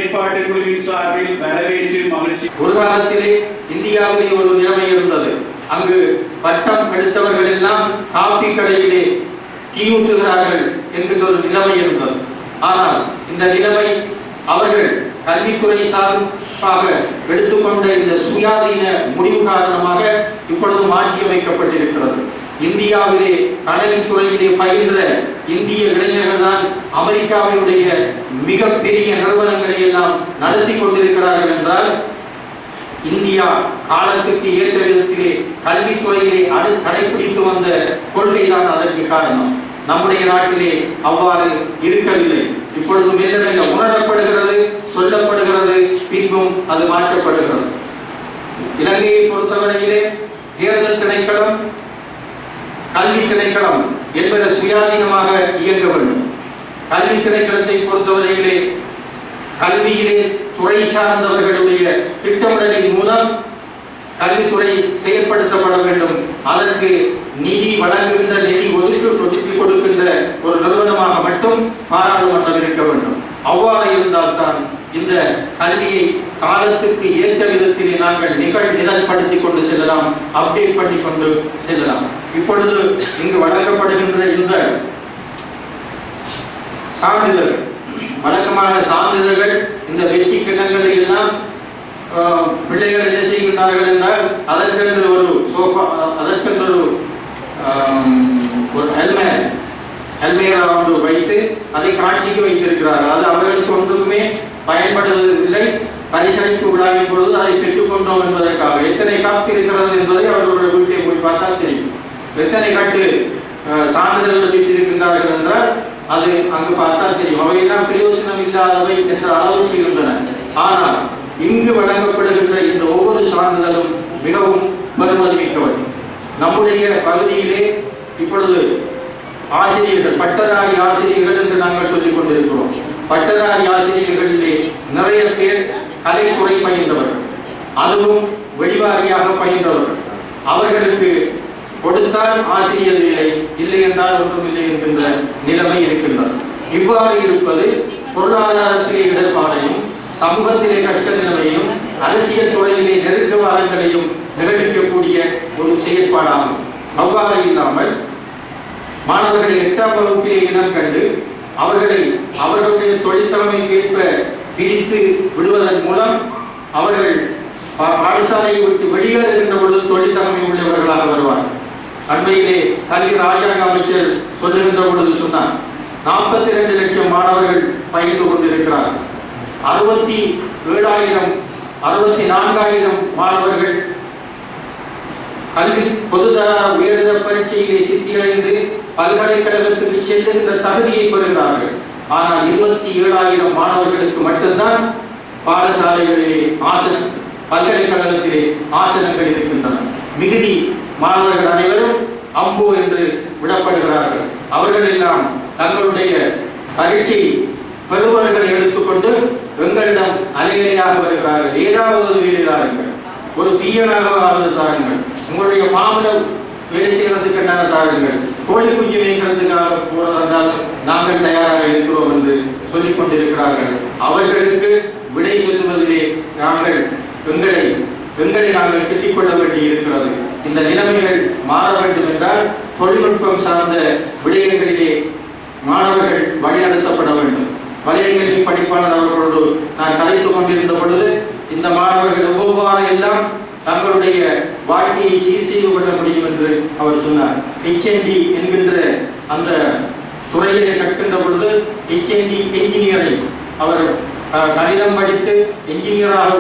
ஏற்பாட்டு குழுவின் சார்பில் வரவேற்று மகிழ்ச்சி. ஒரு காலத்திலே இந்தியாவிலே ஒரு நிலைமை இருந்தது. அங்கு பட்டம் எடுத்தவர்கள் எல்லாம் காப்பி கடையிலே தீயூட்டுகிறார்கள் என்கின்ற ஒரு நிலைமை இருந்தது. ஆனால் இந்த நிலைமை அவர்கள் கல்வித்துறை சார்பாக எடுத்துக்கொண்ட இந்த சுயாதீன முடிவு காரணமாக இப்பொழுது மாற்றியமைக்கப்பட்டிருக்கிறது. இந்தியாவிலே கல்வித்துறையிலே பயின்ற இந்திய இளைஞர்கள் தான் அமெரிக்காவினுடைய மிகப்பெரிய நிறுவனங்களை எல்லாம் நடத்தி கொண்டிருக்கிறார்கள் என்றால் இந்தியா காலத்துக்கு ஏற்ற விதத்திலே கல்வித்துறையிலே கடைபிடித்து வந்த கொள்கைதான் அதற்கு காரணம். நம்முடைய நாட்டிலே அவ்வாறு இருக்கவில்லை. இப்பொழுது மெல்ல மெல்ல உணரப்படுகிறது, சொல்லப்படுகிறது, பின்பும் அது மாற்றப்படுகிறது. இலங்கையை பொறுத்தவரையிலே தேர்தல் திணைக்களம், கல்வி திணைக்களம் என்பது சுயாதீனமாக இயங்க வேண்டும். கல்வி திணைக்களத்தை பொறுத்தவரையிலே கல்வியிலே துறை சார்ந்தவர்களுடைய திட்டமிடலின் மூலம் கல்வித்துறை செயல்படுத்தப்பட வேண்டும். அதற்கு நிதி வழங்குகின்ற, நிதி ஒதுக்கி கொடுக்கின்ற ஒரு நிறுவனமாக மட்டும் பாராளுமன்றம் இருக்க வேண்டும். அவ்வாறு இருந்தால்தான் இந்த கல்வியை காலத்துக்கு ஏற்ற விதத்திலே நாங்கள் நிரல்படுத்திக் கொண்டு செல்லலாம், அப்டேட் பண்ணி கொண்டு செல்லலாம். இப்பொழுது இங்கு வழங்கப்படுகின்ற இந்த சான்றிதழ், வழக்கமான சான்றிதழ்கள், இந்த வெற்றி கிண்ணங்களை எல்லாம் பிள்ளைகள் என்ன செய்கின்றார்கள் என்றால் அதற்கென்று ஒரு சோஃபா, அதற்கென்று ஒரு ஹெல்மேரா ஒன்று வைத்து அதை காட்சிக்கு வைத்திருக்கிறார்கள். அது அவர்களுக்கு ஒன்றுமே பயன்படுவதில்லை. பரிசளிப்பு விழாவின் பொழுது அதை பெற்றுக்கொண்டோம் என்பதற்காக. எத்தனை காப்பி இருக்கிறது என்பதை அவர்களுடைய வீட்டை போய் பார்த்தால் தெரியும். எத்தனை கட்டு சான்றிதழ்கள் வைத்திருக்கின்றார்கள் என்றால் அது அங்கு பார்த்தால் தெரியும். அவையெல்லாம் பிரயோசனம் இல்லாதவை என்ற அளவுக்கு இருந்தன. ஆனால் இங்கு வழங்கப்படுகின்ற இந்த ஒவ்வொரு சான்றிதழும் மிகவும் பெருமதிமிக்கவை. நம்முடைய பகுதியிலே இப்பொழுது ஆசிரியர்கள், பட்டதாரி ஆசிரியர்கள் என்று நாங்கள் சொல்லிக் கொண்டிருக்கிறோம். பட்டதாரி ஆசிரியர்களிலே நிறைய பேர் கலைத்துறை பயின்றவர்கள், அதுவும் வெளிவாரியாக பயின்றவர்கள். அவர்களுக்கு கொடுத்தால் ஆசிரியர் இல்லை, இல்லை என்றால் ஒன்றும் இல்லை என்கின்ற நிலைமை இருக்கின்றது. இவ்வாறு இருப்பது பொருளாதாரத்திலே இடர்பாடையும், சமூகத்திலே கஷ்ட நிலைமையும், அரசியல் துறையிலே நெருக்கவாதங்களையும் நிகழ்விக்கக்கூடிய ஒரு செயற்பாடாகும். அவ்வாறு இல்லாமல் மாணவர்களை 8ஆம் வகுப்பிலே இனம் கண்டு அவர்களுடைய தொழிற்தலைமைக்கு ஏற்ப பிரித்து விடுவதன் மூலம் அவர்கள் பாடசாலையை விட்டு வெளியேறுகின்ற பொழுது தொழிற்தலைமை உள்ளவர்களாக வருவார்கள். அண்மையிலே கல்வி ராஜாங்க அமைச்சர் சொல்லுகின்ற பொழுது சொன்னார், 42 லட்சம் மாணவர்கள் பயின்று கொண்டிருக்கிறார்கள். 64,000 மாணவர்கள் கல்வி பொதுதர உயர்தர பரீட்சையிலே சித்தியடைந்து பல்கலைக்கழகத்துக்கு செல்லுகின்ற தகுதியை பெறுகிறார்கள். ஆனால் 27,000 மாணவர்களுக்கு மட்டும்தான் பாடசாலைகளிலே பல்கலைக்கழகத்திலே ஆசனங்கள் இருக்கின்றன. மிகுதி மாணவர்கள் அனைவரும் அம்பு என்று விடப்படுகிறார்கள். அவர்கள் எல்லாம் தங்களுடைய பரீட்சை பெறுவர்களை எடுத்துக்கொண்டு எங்களிடம் அலையலையாக வருகிறார்கள். ஏதாவது ஒரு வேலை தாருங்கள், ஒரு பிஎனாக தாருங்கள், உங்களுடைய மாமல வேலை செய்வதற்கு என்ன தாருங்கள், கோழி குஞ்சு வைக்கிறதுக்காக போறதால் நாங்கள் தயாராக இருக்கிறோம் என்று சொல்லிக் கொண்டிருக்கிறார்கள். அவர்களுக்கு விடை சொல்லுவதிலே எங்களை நாங்கள் திட்டிக் கொள்ள வேண்டி இருக்கிறது. இந்த நிலைமைகள் மாற வேண்டும் என்றால் தொழில்நுட்பம் சார்ந்த விடயங்களிலே மாணவர்கள் வழிநடத்தப்பட வேண்டும். வலையங்கல்வி படிப்பாளர் அவர்களோடு நான் கலைத்துக் கொண்டிருந்த பொழுது இந்த மாணவர்கள் ஒவ்வொரு எல்லாம் தங்களுடைய வாழ்க்கையை சீர் செய்து கொள்ள முடியும் என்று அவர் சொன்னார். HND என்கின்ற அந்த துறையிலே கற்கின்ற பொழுது HND என்ஜினியரிங், அவர் கணிதம் படித்து என்ஜினியராக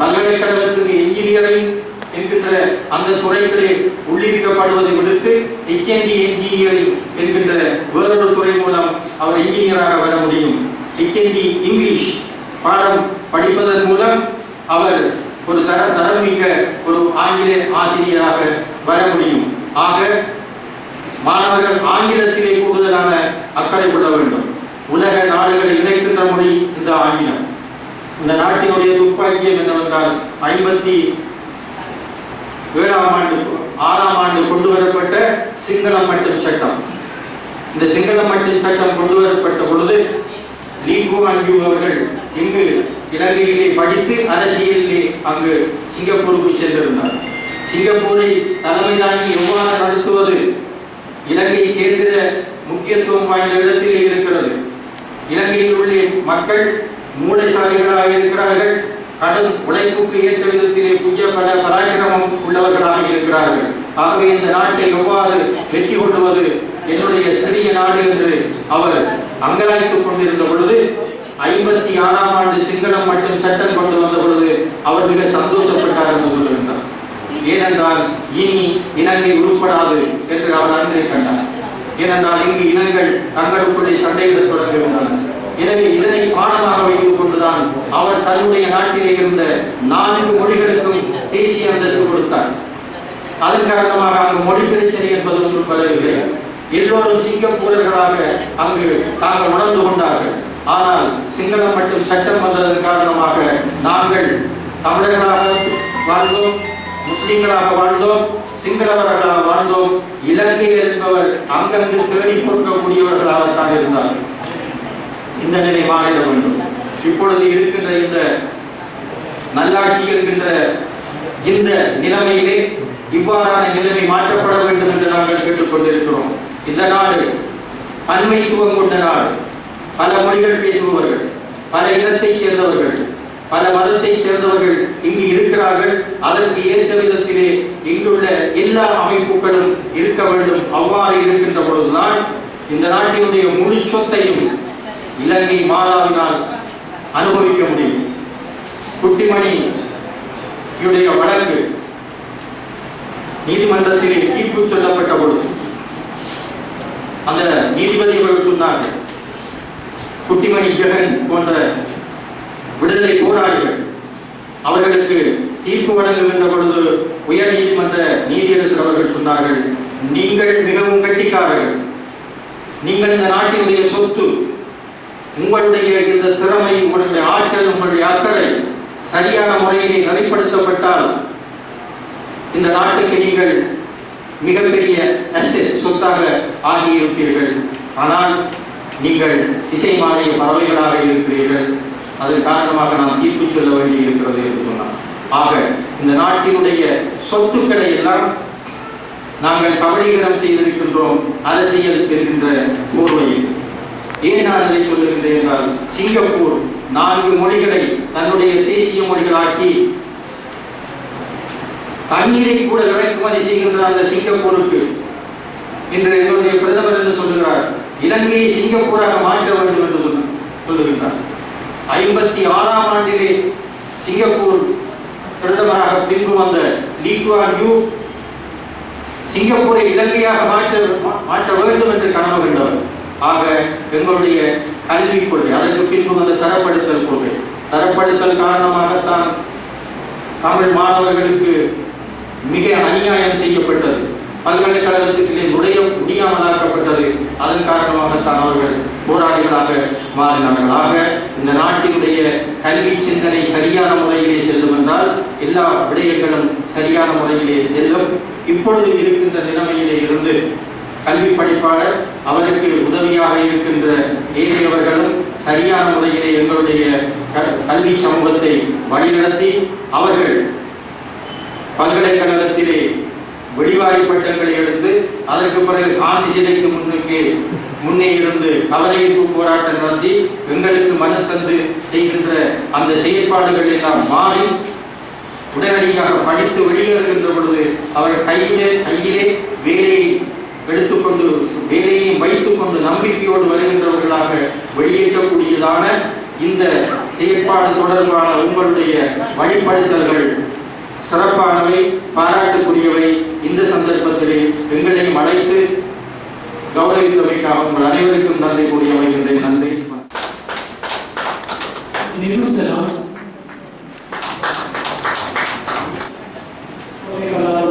பல்கலைக்கழகத்துக்கு என்ஜினியரிங் என்கின்ற அந்த துறைகளே உள்ளிருக்கப்படுவதை விடுத்து HND என்ஜினியரிங் என்கின்ற வேறொரு துறை மூலம் அவர் என்ஜினியராக வர முடியும். HND இங்கிலீஷ் பாடம் படிப்பதன் மூலம் அவர் ஒரு தரமிக்க ஒரு ஆங்கில ஆசிரியராக வர முடியும். ஆக மாணவர்கள் ஆங்கிலத்திலே கூடுதலான அக்கறை கொள்ள வேண்டும். உலக நாடுகளை இணைக்கின்ற மொழி இந்த ஆங்கிலம். இந்த நாட்டினுடைய துப்பாக்கியம் என்னவென்றால் 57ஆம் ஆண்டு கொண்டு வரப்பட்ட சிங்களம் மட்டும் சட்டம். இந்த சிங்களம் மட்டும் சட்டம் கொண்டு வரப்பட்ட பொழுது லீ குவான் யூ அவர்கள் இங்கு இலங்கையிலே படித்து அரசியலிலே அங்கு சிங்கப்பூருக்கு சென்றிருந்தார். சிங்கப்பூரை தலைமை தாங்கி எவ்வாறு நடத்துவது இலங்கை கேந்திர முக்கியத்துவம் வாய்ந்த இடத்திலே இருக்கிறது. இலங்கையில் உள்ள மக்கள் மூளைசாலிகளாக இருக்கிறார்கள். கடும் உழைப்புக்கு ஏற்ற விதத்திலே புதிய பல பராக்கிரமம் உள்ளவர்களாக இருக்கிறார்கள். ஆகவே இந்த நாட்டை எவ்வாறு வெற்றி கொள்வது என்னுடைய சிறிய நாடு என்று அவர் அங்கலாய்த்துக் கொண்டிருந்த பொழுது 56ஆம் ஆண்டு சிங்களம் மட்டும் சட்டம் கொண்டு வந்த பொழுது அவர் மிக சந்தோஷப்பட்டார் என்று சொல்லுகின்றார். ஏனென்றால் இனி இலங்கை உருப்படாது என்று அவர் அன்றே கண்டார். ஏனென்றால் இங்கு இனங்கள் தங்களுக்குள்ளே சண்டையிடத் தொடங்குகின்றன. எனவே இதனை பாடமாக வைத்துக் கொண்டுதான் அவர் தன்னுடைய நாட்டிலே இருந்த 4 மொழிகளுக்கும் தேசிய அந்தஸ்து கொடுத்தார். அதன் காரணமாக அங்கு மொழி பிரச்சனை என்பது ஒன்று பரவில்லை. எல்லோரும் சிங்கப்பூரர்களாக அங்கு தாங்கள் உணர்ந்து கொண்டார்கள். ஆனால் சிங்களம் மட்டும் சட்டம் வந்ததன் காரணமாக நாங்கள் தமிழர்களாக வாழ்ந்தோம், முஸ்லிம்களாக வாழ்ந்தோம், சிங்களவர்களாக வாழ்ந்தோம். இலங்கையில் இருப்பவர் அங்கங்கு தேடி கொடுக்கக்கூடியவர்களாகத்தான் இருந்தார். இந்த நிலை மாறிட வேண்டும். இப்பொழுது இருக்கின்ற இந்த நல்லாட்சி என்கின்ற இந்த நிலைமையிலே இவ்வாறான நிலைமை மாற்றப்பட வேண்டும் என்று நாங்கள் கேட்டுக்கொண்டிருக்கிறோம். இந்த நாடு பன்மைத்துவம் கொண்ட நாடு. பல மொழிகள் பேசுபவர்கள், பல இனத்தைச் சேர்ந்தவர்கள், பல மதத்தைச் சேர்ந்தவர்கள் இங்கு இருக்கிறார்கள். அதற்கு ஏற்ற விதத்திலே இங்குள்ள எல்லா அமைப்புகளும் இருக்க வேண்டும். அவ்வாறு இருக்கின்ற பொழுதுதான் இந்த நாட்டினுடைய முழு சொத்தையும் இலங்கை மாறாவினால் அனுபவிக்க முடியும். குட்டிமணி வழக்கு நீதிமன்றத்திலே தீர்ப்பு சொல்லப்பட்ட பொழுது அந்த நீதிபதி அவர்கள் சொன்னார்கள், குட்டிமணி ஜெகன் போன்ற விடுதலை போராளிகள் அவர்களுக்கு தீர்ப்பு வழங்குகின்ற பொழுது உயர் நீதிமன்ற நீதியரசர் அவர்கள் சொன்னார்கள், நீங்கள் மிகவும் கட்டிக்காரர்கள், நீங்கள் இந்த நாட்டினுடைய சொத்து, உங்களுடைய இந்த திறமை, உங்களுடைய ஆற்றல், உங்களுடைய அக்கறை சரியான முறையிலே நடைபடுத்தப்பட்டால் இந்த நாட்டுக்கு நீங்கள் மிகப்பெரிய அசெட் சொத்தாக ஆகியிருப்பீர்கள். ஆனால் நீங்கள் திசை மாறிய பறவைகளாக இருக்கிறீர்கள். அதன் காரணமாக நாம் தீர்ப்பு சொல்ல வேண்டி இருக்கிறது என்று சொன்னார். ஆக இந்த நாட்டினுடைய சொத்துக்களை எல்லாம் நாங்கள் கபலீகரம் செய்திருக்கின்றோம் அரசியல் என்கின்ற போர்வையில். ஏன் நான் அதை சொல்லுகின்றேன் என்றால், சிங்கப்பூர் 4 மொழிகளை தன்னுடைய தேசிய மொழிகளாக்கி தண்ணீரை கூட இறக்குமதி செய்கின்ற அந்த சிங்கப்பூருக்கு இன்று எங்களுடைய பிரதமர் என்று சொல்லுகிறார், இலங்கையை சிங்கப்பூராக மாற்ற வேண்டும் என்று சொல்லுகின்றார். 56ஆம் ஆண்டிலே சிங்கப்பூர் பிரதமராக பின்பு வந்த லீ குவான் யூ சிங்கப்பூரை இலங்கையாக மாற்ற வேண்டும் என்று கனவு கண்டவர். ஆக எங்களுடைய கல்விக் கொள்கை, அதற்கு பின்பு வந்த தரப்படுத்தல் கொள்கை, தரப்படுத்தல் காரணமாகத்தான் தமிழ் மாணவர்களுக்கு மிக அநியாயம் செய்யப்பட்டது, பல்கலைக்கழகத்திலே நுழைய முடியாமலாக்கப்பட்டது. அதன் காரணமாகத்தான் அவர்கள் போராளிகளாக மாறினார்கள். ஆக இந்த நாட்டினுடைய கல்வி சிந்தனை சரியான முறையிலே செல்லும் என்றால் எல்லா விடயங்களும் சரியான முறையிலே செல்லும். இப்பொழுது இருக்கின்ற நிலைமையிலே இருந்து கல்வி படிப்பாளர், அவருக்கு உதவியாக இருக்கின்ற ஏனையவர்களும் சரியான முறையிலே எங்களுடைய கல்வி சமூகத்தை வழிநடத்தி அவர்கள் பல்கலைக்கழகத்திலே வெளிவாரி பட்டங்களை எடுத்து அதற்கு பிறகு காந்தி சிலைக்கு முன்னே இருந்து கவனஈர்ப்பு போராட்டம் நடத்தி எங்களுக்கு மனு தந்து செய்கின்ற அந்த செயற்பாடுகள் எல்லாம் மாறி உடனடியாக படித்து வெளியேறுகின்ற பொழுது அவர் கையிலே வேலையை எடுத்துக்கொண்டு வேலையை வைத்துக் கொண்டு நம்பிக்கையோடு வருகின்றவர்களாக வெளியேற்றக்கூடியதான இந்த செயற்பாடு தொடர்பான உங்களுடைய வழிபடுத்தல்கள் சிறப்பானவை, பாராட்டுக்குரியவை. இந்த சந்தர்ப்பத்திலே எங்களையும் அழைத்து கௌரவித்தமைக்காக உங்கள் அனைவருக்கும் நன்றி கூறி அமைகின்றேன். நன்றி.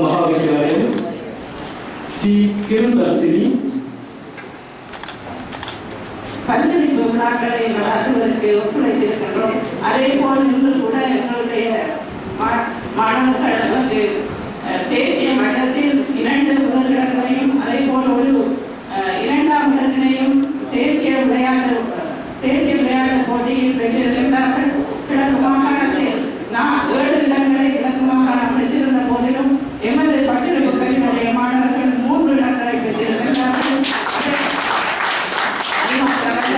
மகாவித்யாலயம் டி கிருந்தர்சினி பரிசளிப்பு விழாக்களை நடத்துவதற்கு ஒத்துழைத்திருக்கின்றோம். அதே போல் இன்று கூட எங்களுடைய மாணவர்கள் தேசிய மட்டத்தில் 2 முதலிடங்களையும் அதே போல் ஒரு 2ஆம் இடத்தினையும் தேசிய விளையாட்டு பெற்றிருக்கின்றார்கள். கிழக்கு மாகாணத்தில் 7 இடங்களை கிழக்கு மாகாணம் பெற்றிருந்த போதிலும் எமது பட்டியலிப்பு கல்வியுடைய மாணவர்கள் 3 இடங்களை பெற்றிருக்கின்றார்கள். அது மட்டுமல்ல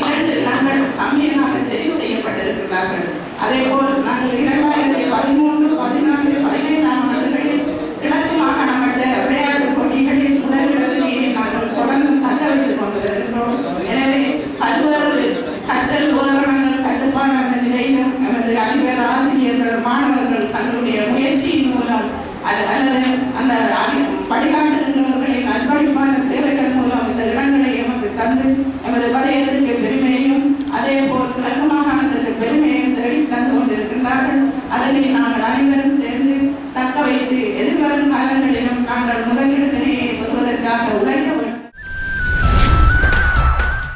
2 இடங்கள் சமீபமாக தெரிவு செய்யப்பட்டிருக்கிறார்கள். அதேபோல் நாங்கள் 2013, 14, 15ஆம் ஆண்டுகளில் கிழக்கு மாகாண மட்ட விளையாட்டுப் போட்டிகளில் முதலிடத்திலேயே நாங்கள் தொடர்ந்து தக்க வைத்துக் கொண்டு வருகின்றோம். எனவே பல்வேறு கற்றல் உபகரணங்கள் கட்டுப்பாடான நிலையிலும் நமது அதிபர், ஆசிரியர்கள், மாணவர்கள் தங்களுடைய முயற்சியின் மூலம் அல்லது அந்த வழிகாட்டுகின்றவர்களின் அர்ப்பணிப்பான சேவைகள் மூலம் இந்த இடங்களை எமக்கு தந்து எமது வலயத்திற்கு பெருமையையும் அதே போல் கிழக்கு மாகாணத்திற்கு பெருமையையும் தேடி தந்து கொண்டிருக்கின்றார்கள். அதனை நாங்கள் அனைவரும் சேர்ந்து தக்க வைத்து எதிர்வரும் காலங்களிலும் நாங்கள் முதலிடத்தினை பெறுவதற்காக